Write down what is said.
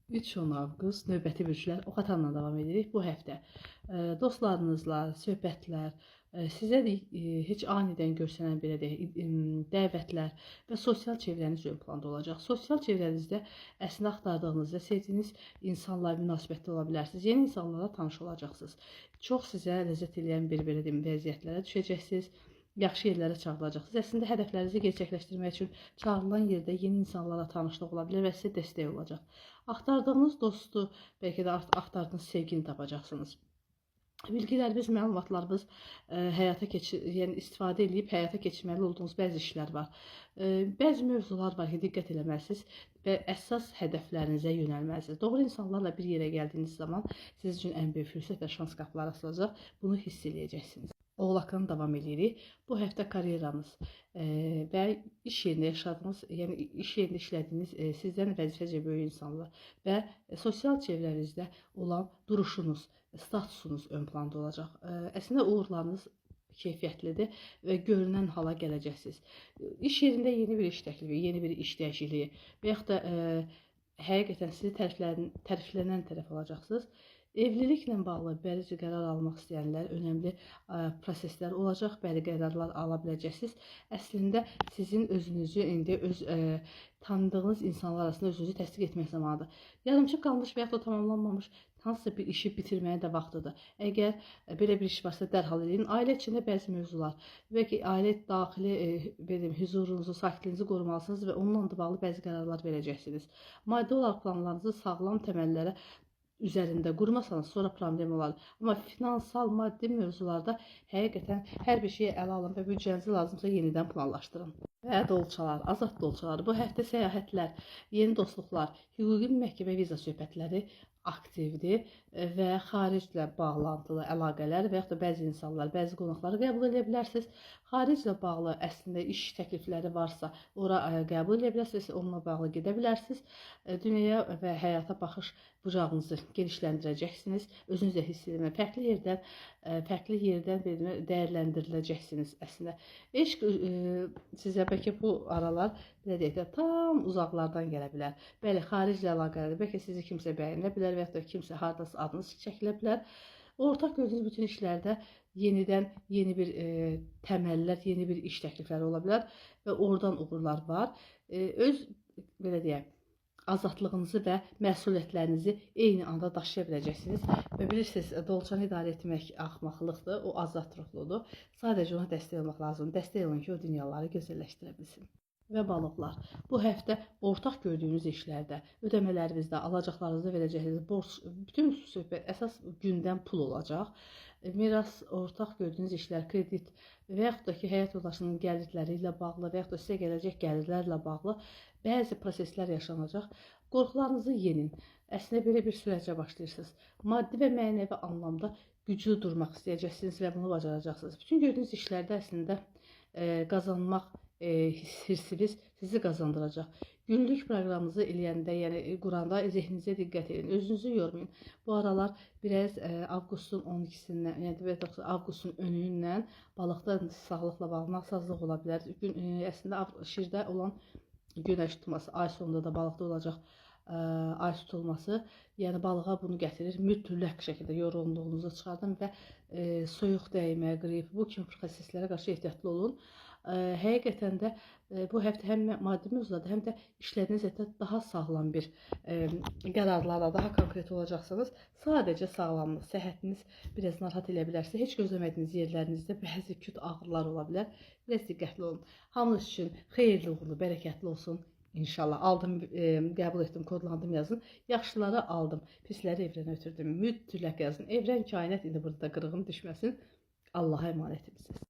3-10 avqust növbəti bürclər oxatanla davam edirik. Bu həftə dostlarınızla söhbətlər, sizə heç anidən görsənən belə deyək, dəvətlər və sosial çevrəniz ön planda olacaq. Sosial çevrənizdə əslində axtardığınızda sevdiyiniz insanlarla münasibətdə ola bilərsiniz. Yeni insanlarla tanış olacaqsınız. Çox sizə ləzzət edən bir belə deyim vəziyyətlərə düşəcəksiniz. Yaxşı yerlərə çağırılacaqsınız. Əslində hədəflərinizi gerçəkləşdirmək üçün çağırılan yerdə yeni insanlarla tanışlıq ola bilər və sizə dəstək olacaq. Axtardığınız dostu, bəlkə də axtardığınız sevgini tapacaqsınız. Bilgilərimiz, məlumatlarımız yəni istifadə edib həyata keçirməli olduğunuz bəzi işlər var. Bəzi mövzular var ki, diqqət eləməlisiniz və əsas hədəflərinizə yönəlməlisiniz. Doğru insanlarla bir yerə gəldiyiniz zaman sizin üçün ən böyük fürsət və şans qapıları açılacaq. Bunu hiss eləyəcəksiniz. Oğlaqdan davam edirik. Bu həftə karyeranız və iş yerində yaşadığınız, yəni iş yerində işlədiyiniz, sizdən vəzifəcə böyük insanlar və sosial çevrənizdə olan duruşunuz, statusunuz ön planda olacaq. Əslində uğurlarınız keyfiyyətlidir və görünən hala gələcəksiniz. İş yerində yeni bir iş təklifi, yeni bir iş dəyişikliyi və yaxud da həqiqətən sizi təriflənən tərəf olacaqsınız. Evliliklə bağlı bəzi qərar almaq istəyənlər önəmli proseslər olacaq, bəzi qərarlar ala biləcəksiniz. Əslində sizin özünüzü indi öz tanıdığınız insanlar arasında özünüzü təsdiq etmək zamanıdır. Yarımçıq qalmış və yaxud da tamamlanmamış hansısa bir işi bitirməyə də vaxtıdır. Əgər belə bir iş varsa dərhal edin. Ailə içində bəzi mövzular və ki ailə daxili huzurunuzu, sakitliyinizi qorumalısınız və onunla bağlı bəzi qərarlar verəcəksiniz. Maddi olaraq planlarınızı sağlam təməllərə üzərində qurmasanız sonra problem olar. Amma finansal, maddi mövzularda həqiqətən hər bir şeyi ələ alın və büdcənizi lazımsa yenidən planlaşdırın. Və dolçalar, azad dolçalar, bu həftə səyahətlər, yeni dostluqlar, hüquqi məhkəmə viza söhbətləri aktivdir və xariclə bağlantılı əlaqələr və yaxud da bəzi insanlar, bəzi qonaqları qəbul edə bilərsiniz. Xariclə bağlı əslində iş təklifləri varsa, ora qəbul edə bilərsiniz, onunla bağlı gedə bilərsiniz. Dünyaya və həyata baxış bucağınızı genişləndirəcəksiniz. Özünüzlə hiss edin, fərqli yerdən dəyərləndiriləcəksiniz əslində. Eşq sizə bəlkə bu aralar belə deyək də tam uzaqlardan gələ bilər. Bəli, xariclə əlaqəli, bəlkə sizi kimsə bəyənə bilər və yaxud da kimsə hardasa adınız çəkilə bilər. Ortaq gördüyünüz bütün işlərdə yenidən yeni bir təməllər, yeni bir iş təklifləri ola bilər və oradan uğurlar var. Öz belə deyək, azadlığınızı və məsuliyyətlərinizi eyni anda daşıya biləcəksiniz. Və bilirsiniz, dolçanı idarə etmək axmaqlıqdır, o azad ruhludur. Sadəcə ona dəstək olmaq lazımdır. Dəstək olun ki, o dünyaları gözəlləşdirə bilsin. Və balıqlar, bu həftə ortaq gördüyünüz işlərdə, ödəmələrinizdə, alacaqlarınızda verəcəyiniz borc, bütün söhbət əsas gündəm pul olacaq. Miras, ortaq gördüyünüz işlər, kredit və yaxud da ki, həyat yoldaşının gəlirləri ilə bağlı və yaxud da sizə gələcək gəlirlərlə bağlı bəzi proseslər yaşanacaq. Qorxularınızı yenin. Əslində belə bir sürəcə başlayırsınız. Maddi və mənəvi anlamda güclü durmaq istəyəcəksiniz və bunu bacaracaqsınız. Bütün gördüyünüz işlərdə əslində qazanmaq hirsiniz sizi qazandıracaq. Günlük proqramınızı eləyəndə, yəni quranda zehninizə diqqət edin, özünüzü yormayın. Bu aralar biraz avqustun 12-sindən, yəni avqustun önündən balıqda sağlıqla bağlı nasazlıq ola bilər. Əslində şirdə olan günəş tutması, ay sonunda da balıqda olacaq ay tutulması, yəni balığa bunu gətirir. Mütləq şəkildə yorğunluğunuzu çıxardın və soyuq dəymə, qrip, bu kimi proseslərə qarşı ehtiyatlı olun. Həqiqətən də bu həftə həm maddi mövzularda, həm də işlərinizdə daha sağlam bir qərarlarla daha konkret olacaqsınız. Sadəcə sağlamlıq, səhhətiniz biraz narahat elə bilərsə, heç gözləmədiyiniz yerlərinizdə bəzi küt ağrılar ola bilər. Biraz diqqətli olun. Hamınız üçün xeyirli, uğurlu, bərəkətli olsun. İnşallah. Aldım, qəbul etdim, kodlandım yazın. Yaxşıları aldım, pisləri evrənə ötürdüm. Mütləq yazın. Evrən, kainat indi burada qırğın düşməsin. Allaha əmanətimsiz.